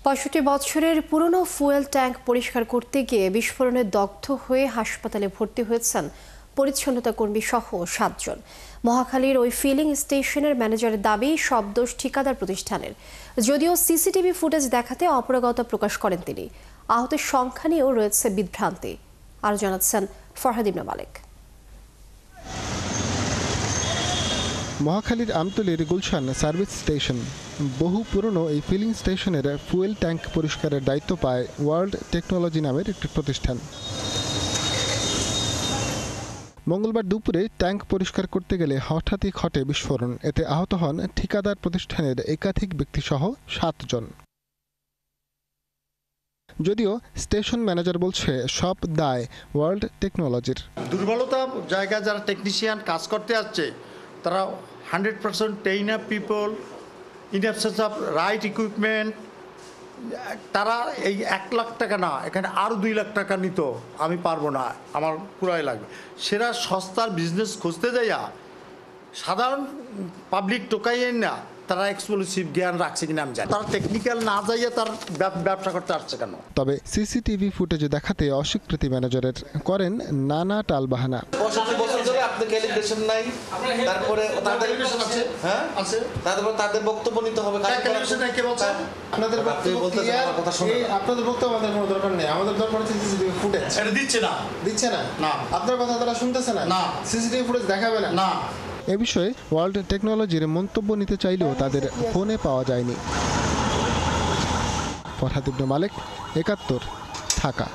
৬৫ বছরের পুরনো fuel tank পরিষ্কার করতে গিয়ে বিস্ফোরণে দগ্ধ হয়ে হাসপাতালে ভর্তি হয়েছেন পরিচ্ছন্নতা কর্মী সহ ৭ জন। মহাখালীর ওই ফিলিং স্টেশনের ম্যানেজারের দাবি সব দোষ ঠিকাদার প্রতিষ্ঠানের। যদিও সিসিটিভি ফুটেজ দেখাতে অপারগতা প্রকাশ করেন তিনি। আহতের সংখ্যা নিয়েও রয়েছে বিভ্রান্তি। আরও জানাচ্ছেন ফরহাদ ইবনে মালিক। মহাখালীর আমতলীর গুলশান সার্ভিস স্টেশন। বহু পুরনো এই ফিলিং স্টেশনের ফুয়েল ট্যাঙ্ক পরিষ্কারের দায়িত্ব পায় ওয়ার্ল্ড টেকনোলজি নামের একটি প্রতিষ্ঠান। মঙ্গলবার দুপুরে ট্যাঙ্ক পরিষ্কার করতে গেলে হঠাৎই ঘটে বিস্ফোরণ। এতে আহত হন ঠিকাদার প্রতিষ্ঠানের একাধিক ব্যক্তিসহ ৭ জন। যদিও স্টেশন ম্যানেজার বলছে সব দায় ওয়ার্ল্ড টেকনোলজির। দুর্বলতা জায়গায় যারা টেকনিশিয়ান কাজ করতে আসছে তারা 100% train up people, in absence of right equipment, তারা এই ১ লাখ টাকা না, এখানে আরও ২ লাখ টাকা নিত। আমি পারবো না, আমার পুরাই লাগবে। সেরা সস্তার বিজনেস খুঁজতে যাইয়া সাধারণ পাবলিক টোকাইয়েন না তারা এক্সক্লুসিভ জ্ঞান রাখছে কিনা আমি জানি। তারা টেকনিক্যাল না যাইয়া তার ব্যবসা করতে আসছে কেন? তবে সিসিটিভি ফুটেজে দেখাতে অস্বীকৃতি ম্যানেজারের, করেন নানা টালবাহানা। ৬৫ বছর ধরে আপনি ক্যালিব্রেশন নাই, তারপরে তাদের বক্তব্য নিতে হবে। আপনাদের বক্তব্য আমাদের কোনো দরকার নেই। আমাদের দরকার হচ্ছে সিসিটিভি ফুটেজ। এটা দিচ্ছে না না। আপনার কথা তারা শুনতেছে না। সিসিটিভি ফুটেজ দেখাবে না। এ বিষয়ে ওয়ার্ল্ড টেকনোলজির মন্তব্য নিতে চাইলেও তাদের ফোনে পাওয়া যায়নি। ফরহাদ ইবনে মালিক, ৭১, ঢাকা।